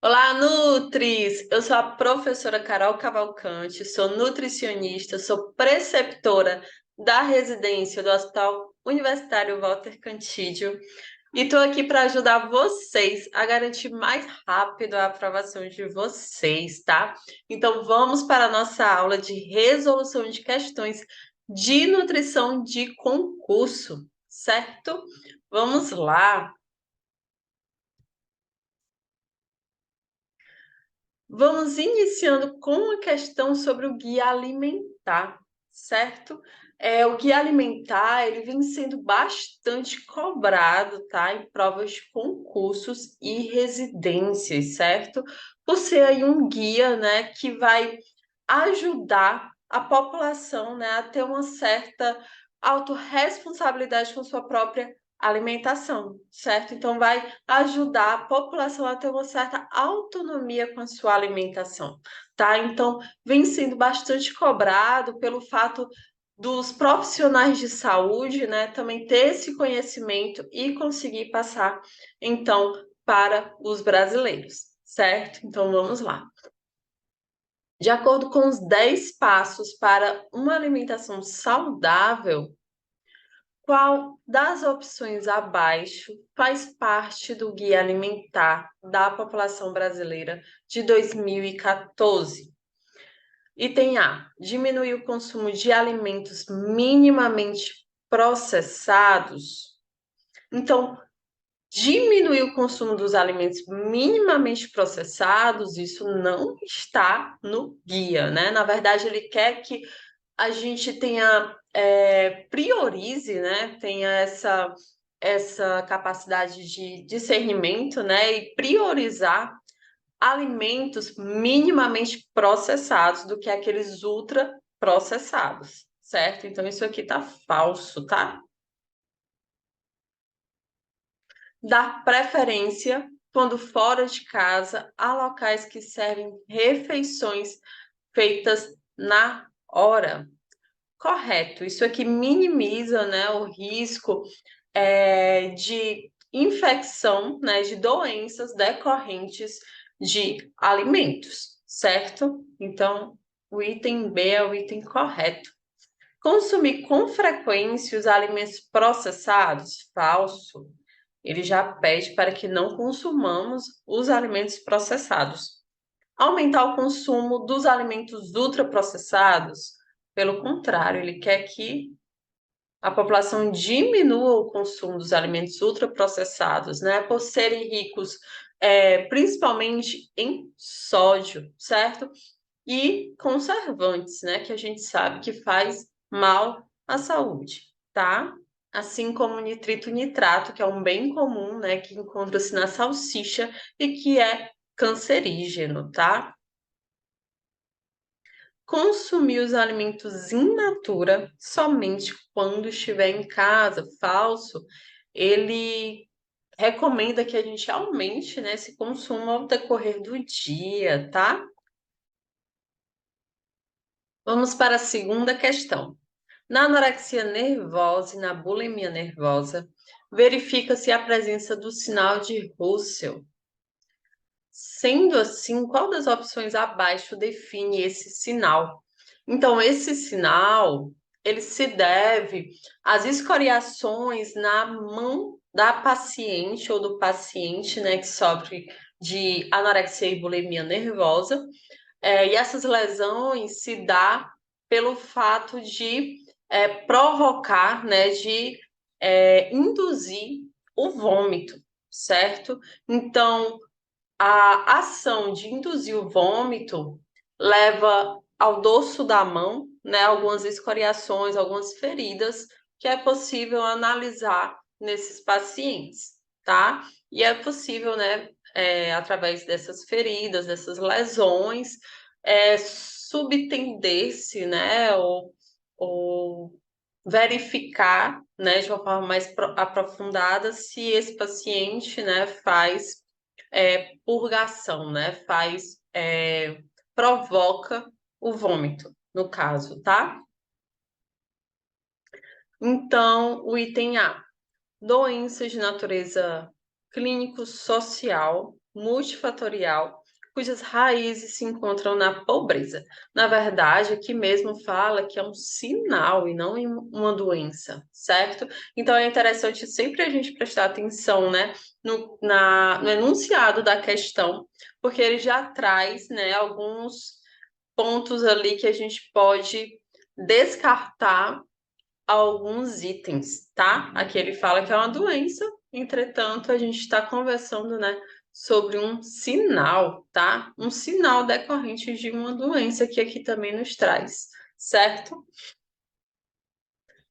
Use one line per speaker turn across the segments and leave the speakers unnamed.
Olá, Nutris! Eu sou a professora Carol Cavalcante, sou nutricionista, sou preceptora da residência do Hospital Universitário Walter Cantídio e estou aqui para ajudar vocês a garantir mais rápido a aprovação de vocês, tá? Então vamos para a nossa aula de resolução de questões de nutrição de concurso, certo? Vamos lá! Vamos iniciando com a questão sobre o guia alimentar, certo? O guia alimentar, ele vem sendo bastante cobrado, tá? Em provas de concursos e residências, certo? Por ser aí um guia, né, que vai ajudar a população, né, a ter uma certa autorresponsabilidade com sua própria alimentação, certo? Então, vai ajudar a população a ter uma certa autonomia com a sua alimentação, tá? Então, vem sendo bastante cobrado pelo fato dos profissionais de saúde, né, também ter esse conhecimento e conseguir passar, então, para os brasileiros, certo? Então, vamos lá. De acordo com os 10 passos para uma alimentação saudável, qual das opções abaixo faz parte do Guia Alimentar da População Brasileira de 2014? Item A: diminuir o consumo de alimentos minimamente processados. Então, diminuir o consumo dos alimentos minimamente processados, isso não está no guia, né? Na verdade, ele quer que a gente priorize, né? Tenha essa capacidade de discernimento, né? E priorizar alimentos minimamente processados do que aqueles ultraprocessados, certo? Então, isso aqui tá falso, tá? Dar preferência, quando fora de casa, a locais que servem refeições feitas na hora. Correto, isso aqui minimiza, né, o risco de infecção, né, de doenças decorrentes de alimentos, certo? Então, o item B é o item correto. Consumir com frequência os alimentos processados? Falso. Ele já pede para que não consumamos os alimentos processados. Aumentar o consumo dos alimentos ultraprocessados? Pelo contrário, ele quer que a população diminua o consumo dos alimentos ultraprocessados, né? Por serem ricos, principalmente em sódio, certo? E conservantes, né? Que a gente sabe que faz mal à saúde, tá? Assim como o nitrito nitrato, que é um bem comum, né? Que encontra-se na salsicha e que é cancerígeno, tá? Consumir os alimentos in natura somente quando estiver em casa, falso. Ele recomenda que a gente aumente, né, esse consumo ao decorrer do dia, tá? Vamos para a segunda questão. Na anorexia nervosa e na bulimia nervosa, verifica-se a presença do sinal de Russell. Sendo assim, qual das opções abaixo define esse sinal? Então, esse sinal, ele se deve às escoriações na mão da paciente ou do paciente, né, que sofre de anorexia e bulimia nervosa. E essas lesões se dá pelo fato de provocar, né, de induzir o vômito, certo? Então, a ação de induzir o vômito leva ao dorso da mão, né, algumas escoriações, algumas feridas que é possível analisar nesses pacientes, tá? E é possível, né, através dessas feridas, dessas lesões, subtender-se, né, ou verificar, né, de uma forma mais aprofundada se esse paciente, né, faz purgação, né? Provoca o vômito, no caso, tá? Então, o item A, doenças de natureza clínico-social multifatorial, cujas raízes se encontram na pobreza. Na verdade, aqui mesmo fala que é um sinal e não uma doença, certo? Então é interessante sempre a gente prestar atenção, né, no enunciado da questão, porque ele já traz, né, alguns pontos ali que a gente pode descartar alguns itens, tá? Aqui ele fala que é uma doença, entretanto, a gente está conversando, né, sobre um sinal, tá? Um sinal decorrente de uma doença que aqui também nos traz, certo?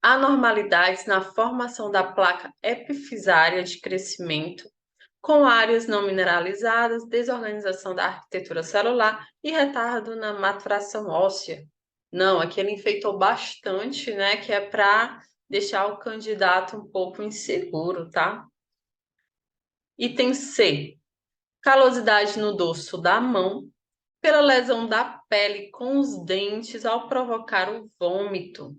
Anormalidades na formação da placa epifisária de crescimento, com áreas não mineralizadas, desorganização da arquitetura celular e retardo na maturação óssea. Não, aqui ele enfeitou bastante, né? Que é para deixar o candidato um pouco inseguro, tá? Item C. Calosidade no dorso da mão, pela lesão da pele com os dentes ao provocar o vômito.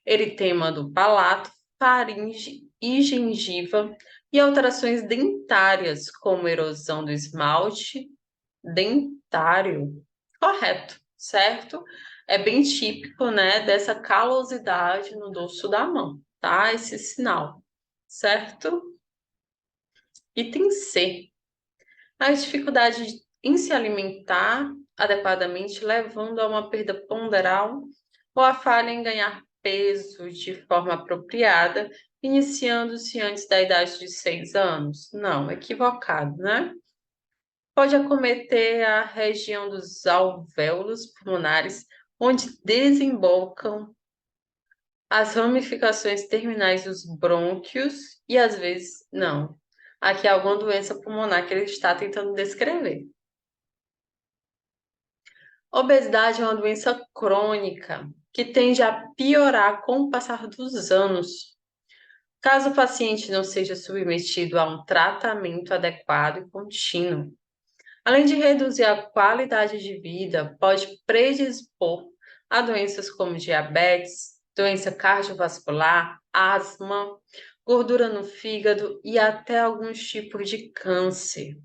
Eritema do palato, faringe e gengiva e alterações dentárias, como erosão do esmalte dentário. Correto, certo? É bem típico, né, dessa calosidade no dorso da mão, tá? Esse sinal, certo? Item C. A dificuldade em se alimentar adequadamente, levando a uma perda ponderal ou a falha em ganhar peso de forma apropriada, iniciando-se antes da idade de 6 anos. Não, equivocado, né? Pode acometer a região dos alvéolos pulmonares, onde desembocam as ramificações terminais dos brônquios e às vezes não. Aqui é alguma doença pulmonar que ele está tentando descrever. Obesidade é uma doença crônica que tende a piorar com o passar dos anos. Caso o paciente não seja submetido a um tratamento adequado e contínuo. Além de reduzir a qualidade de vida, pode predispor a doenças como diabetes, doença cardiovascular, asma, gordura no fígado e até alguns tipos de câncer.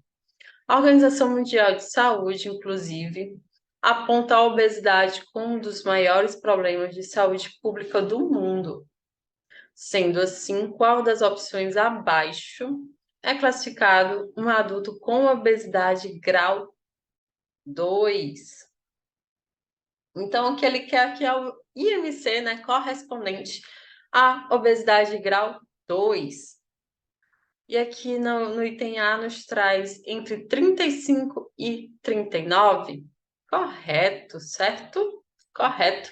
A Organização Mundial de Saúde, inclusive, aponta a obesidade como um dos maiores problemas de saúde pública do mundo. Sendo assim, qual das opções abaixo é classificado um adulto com obesidade grau 2? Então, o que ele quer aqui é o IMC, né, correspondente à obesidade grau 2. E aqui no item A nos traz entre 35 e 39. Correto, certo? Correto.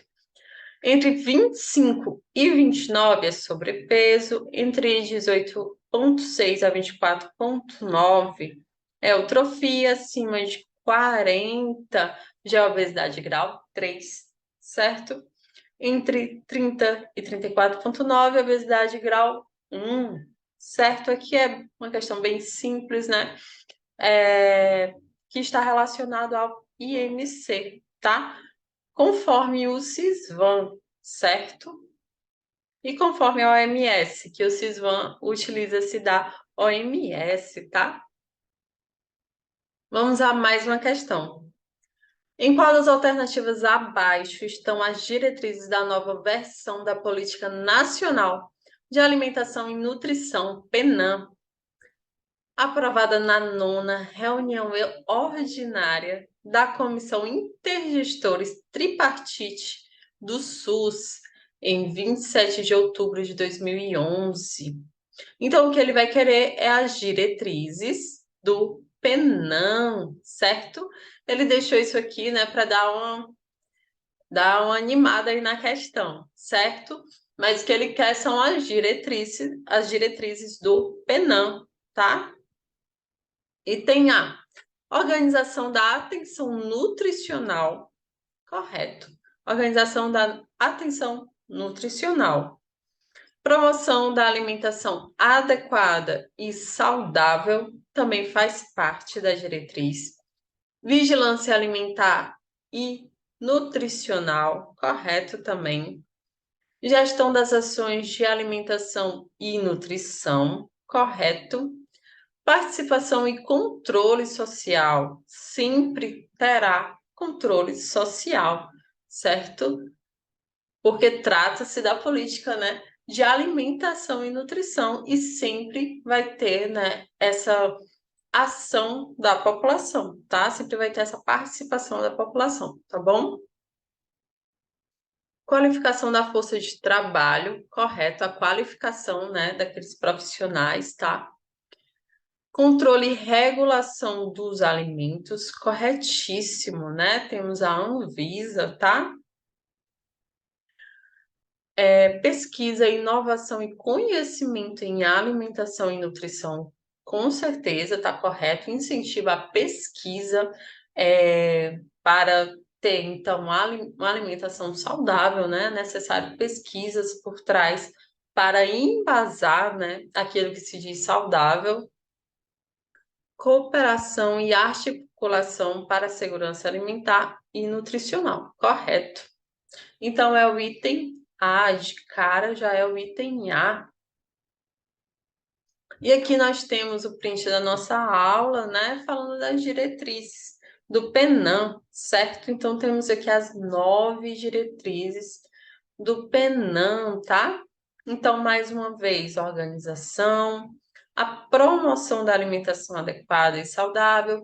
Entre 25 e 29 é sobrepeso, entre 18,6 a 24,9 é eutrofia, acima de 40 já é obesidade grau 3, certo? Entre 30 e 34,9 obesidade grau 1, certo? Aqui é uma questão bem simples, né? Que está relacionado ao IMC, tá? Conforme o CISVAN, certo? E conforme a OMS, que o CISVAN utiliza-se da OMS, tá? Vamos a mais uma questão. Em qual das alternativas abaixo estão as diretrizes da nova versão da Política Nacional de Alimentação e Nutrição, PENAM, aprovada na 9ª reunião ordinária da Comissão Intergestores Tripartite do SUS, em 27 de outubro de 2011. Então, o que ele vai querer é as diretrizes do PENAM, certo? Ele deixou isso aqui, né, para dar uma animada aí na questão, certo? Mas o que ele quer são as diretrizes do PENAM, tá? Item A. Organização da atenção nutricional. Correto. Organização da atenção nutricional. Promoção da alimentação adequada e saudável também faz parte da diretriz. Vigilância alimentar e nutricional. Correto também. Gestão das ações de alimentação e nutrição. Correto. Participação e controle social. Sempre terá controle social, certo? Porque trata-se da política, né, de alimentação e nutrição e sempre vai ter, né, essa ação da população, tá? Sempre vai ter essa participação da população, tá bom? Qualificação da força de trabalho, correto? A qualificação, né, daqueles profissionais, tá? Controle e regulação dos alimentos, corretíssimo, né? Temos a Anvisa, tá? Pesquisa, inovação e conhecimento em alimentação e nutrição, com certeza está correto. Incentiva a pesquisa para ter, então, uma alimentação saudável, né? É necessário pesquisas por trás para embasar, né, aquilo que se diz saudável. Cooperação e articulação para a segurança alimentar e nutricional, correto. Então, é o item A, de cara já é o item A. E aqui nós temos o print da nossa aula, né, falando das diretrizes do PENAM, certo? Então, temos aqui as 9 diretrizes do PENAM, tá? Então, mais uma vez, organização, a promoção da alimentação adequada e saudável,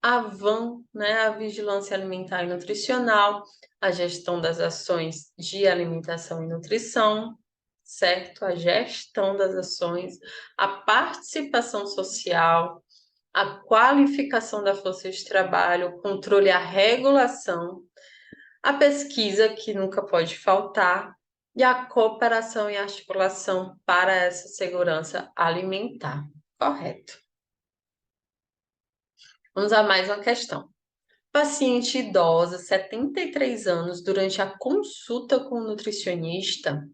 a VAN, né, a Vigilância Alimentar e Nutricional, a gestão das ações de alimentação e nutrição, certo? A gestão das ações, a participação social, a qualificação da força de trabalho, o controle e a regulação, a pesquisa, que nunca pode faltar, e a cooperação e articulação para essa segurança alimentar. Correto. Vamos a mais uma questão. Paciente idosa, 73 anos, durante a consulta com o nutricionista,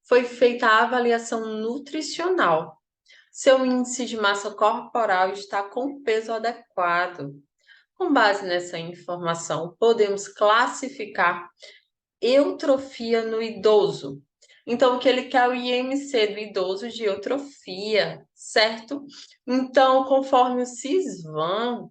foi feita a avaliação nutricional. Seu índice de massa corporal está com peso adequado. Com base nessa informação, podemos classificar eutrofia no idoso. Então, o que ele quer é o IMC do idoso de eutrofia, certo? Então, conforme o CISVAM,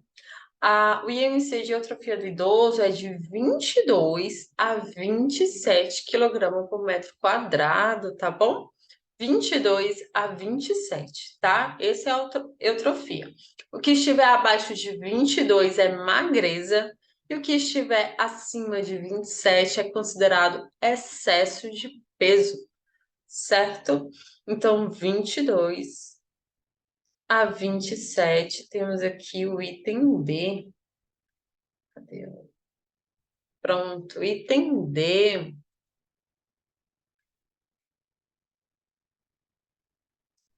o IMC de eutrofia do idoso é de 22 a 27 kg por metro quadrado, tá bom? 22 a 27, tá? Esse é a eutrofia. O que estiver abaixo de 22 é magreza e o que estiver acima de 27 é considerado excesso de peso, certo? Então, 22 a 27, temos aqui o item D. Cadê? Pronto, item D.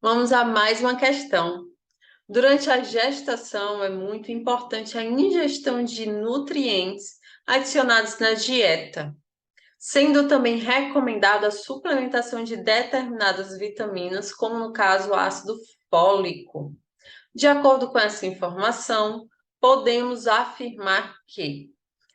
Vamos a mais uma questão. Durante a gestação, é muito importante a ingestão de nutrientes adicionados na dieta, sendo também recomendada a suplementação de determinadas vitaminas, como no caso o ácido fólico. De acordo com essa informação, podemos afirmar que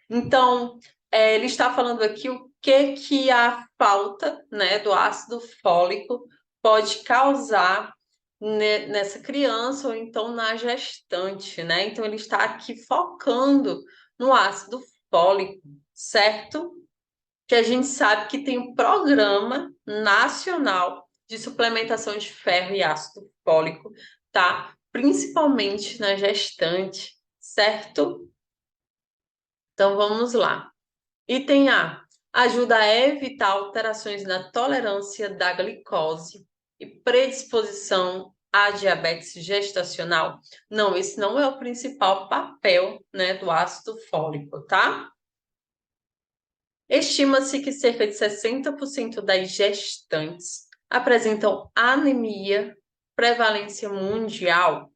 então, ele está falando aqui o que a falta, né, do ácido fólico pode causar nessa criança ou então na gestante, né? Então, ele está aqui focando no ácido fólico, certo? Que a gente sabe que tem um programa nacional de suplementação de ferro e ácido fólico, tá? Principalmente na gestante, certo? Então, vamos lá. Item A. Ajuda a evitar alterações na tolerância da glicose e predisposição à diabetes gestacional. Não, esse não é o principal papel, né, do ácido fólico, tá? Estima-se que cerca de 60% das gestantes apresentam anemia, prevalência mundial.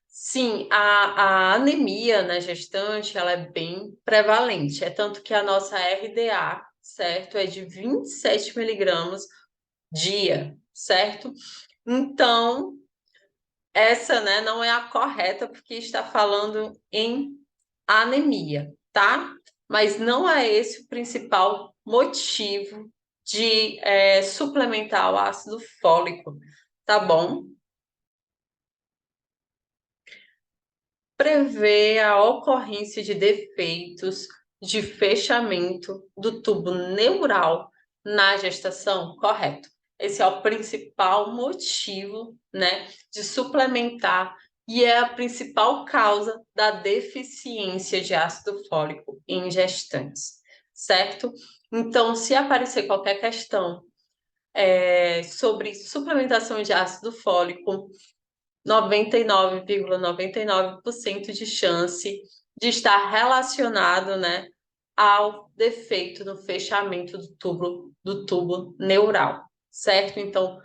Sim, a anemia na gestante, ela é bem prevalente. É tanto que a nossa RDA, certo, é de 27 miligramas dia, certo? Então, essa, né, não é a correta, porque está falando em anemia, tá? Mas não é esse o principal motivo de suplementar o ácido fólico, tá bom? prevê a ocorrência de defeitos de fechamento do tubo neural na gestação? Correto. Esse é o principal motivo, né, de suplementar e é a principal causa da deficiência de ácido fólico em gestantes, certo? Então, se aparecer qualquer questão sobre suplementação de ácido fólico, 99,99% de chance de estar relacionado, né, ao defeito no fechamento do tubo neural, certo? Então,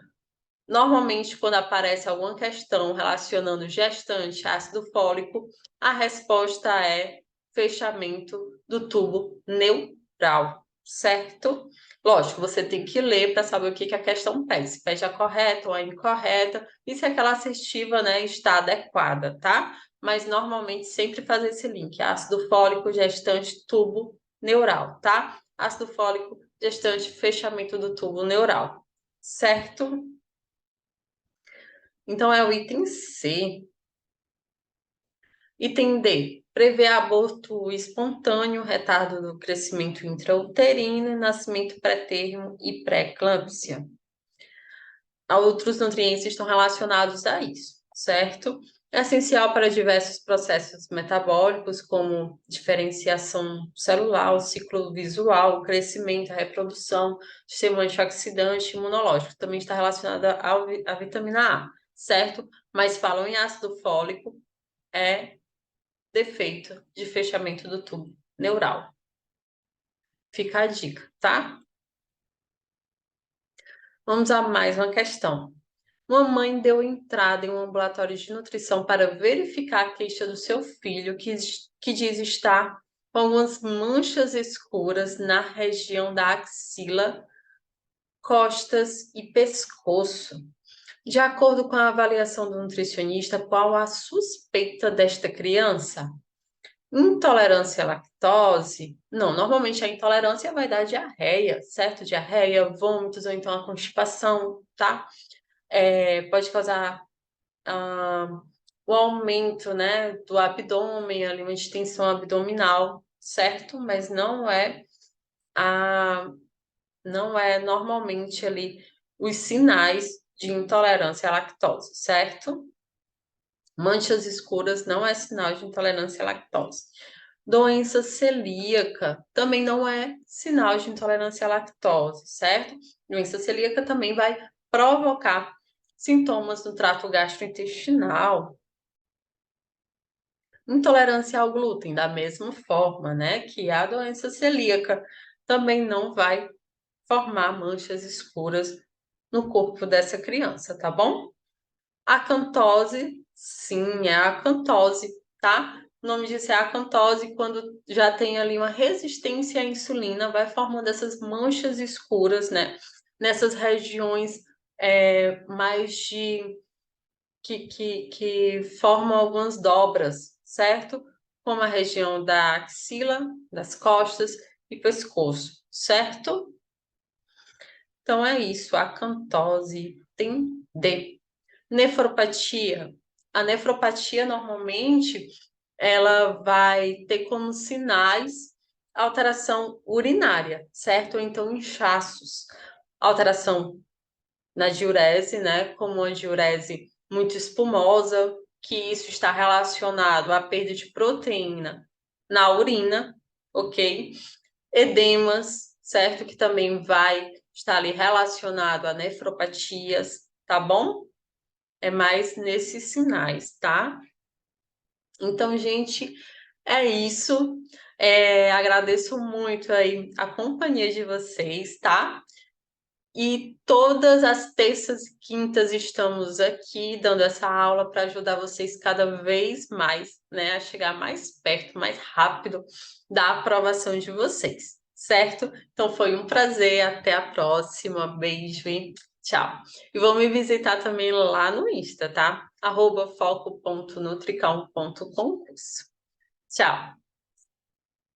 normalmente, quando aparece alguma questão relacionando gestante a ácido fólico, a resposta é fechamento do tubo neural, certo? Lógico, você tem que ler para saber o que a questão pede, se pede a correta ou a incorreta, e se aquela assertiva, né, está adequada, tá? Mas normalmente sempre fazer esse link, ácido fólico, gestante, tubo neural, tá? Ácido fólico, gestante, fechamento do tubo neural, certo? Então, é o item C. Item D. Prevê aborto espontâneo, retardo do crescimento intrauterino, nascimento pré-termo e pré-eclâmpsia. Outros nutrientes estão relacionados a isso, certo? É essencial para diversos processos metabólicos, como diferenciação celular, o ciclo visual, o crescimento, a reprodução, sistema antioxidante e imunológico. Também está relacionada à vitamina A, certo? Mas falam em ácido fólico, é defeito de fechamento do tubo neural. Fica a dica, tá? Vamos a mais uma questão. Uma mãe deu entrada em um ambulatório de nutrição para verificar a queixa do seu filho, que diz estar com algumas manchas escuras na região da axila, costas e pescoço. De acordo com a avaliação do nutricionista, qual a suspeita desta criança? Intolerância à lactose? Não, normalmente a intolerância vai dar diarreia, certo? Diarreia, vômitos ou então a constipação, tá? Pode causar o aumento, né, do abdômen, ali uma distensão abdominal, certo? Mas não é normalmente ali os sinais de intolerância à lactose, certo? Manchas escuras não é sinal de intolerância à lactose. Doença celíaca também não é sinal de intolerância à lactose, certo? Doença celíaca também vai provocar sintomas no trato gastrointestinal. Intolerância ao glúten, da mesma forma, né, que a doença celíaca também não vai formar manchas escuras no corpo dessa criança, tá bom? Acantose, sim, é a acantose, tá? O nome disso é acantose, quando já tem ali uma resistência à insulina, vai formando essas manchas escuras, né? Nessas regiões mais que formam algumas dobras, certo? Como a região da axila, das costas e pescoço, certo? Então é isso, acantose tem D. Nefropatia. A nefropatia normalmente ela vai ter como sinais alteração urinária, certo? Ou então inchaços, alteração na diurese, né? Como uma diurese muito espumosa, que isso está relacionado à perda de proteína na urina, ok? Edemas, certo? Que também vai estar ali relacionado a nefropatias, tá bom? É mais nesses sinais, tá? Então, gente, é isso. Agradeço muito aí a companhia de vocês, tá? E todas as terças e quintas estamos aqui dando essa aula para ajudar vocês cada vez mais, né, a chegar mais perto, mais rápido da aprovação de vocês, certo? Então foi um prazer, até a próxima, beijo e tchau. E vão me visitar também lá no Insta, tá? @foco.nutricão.concurso. Tchau!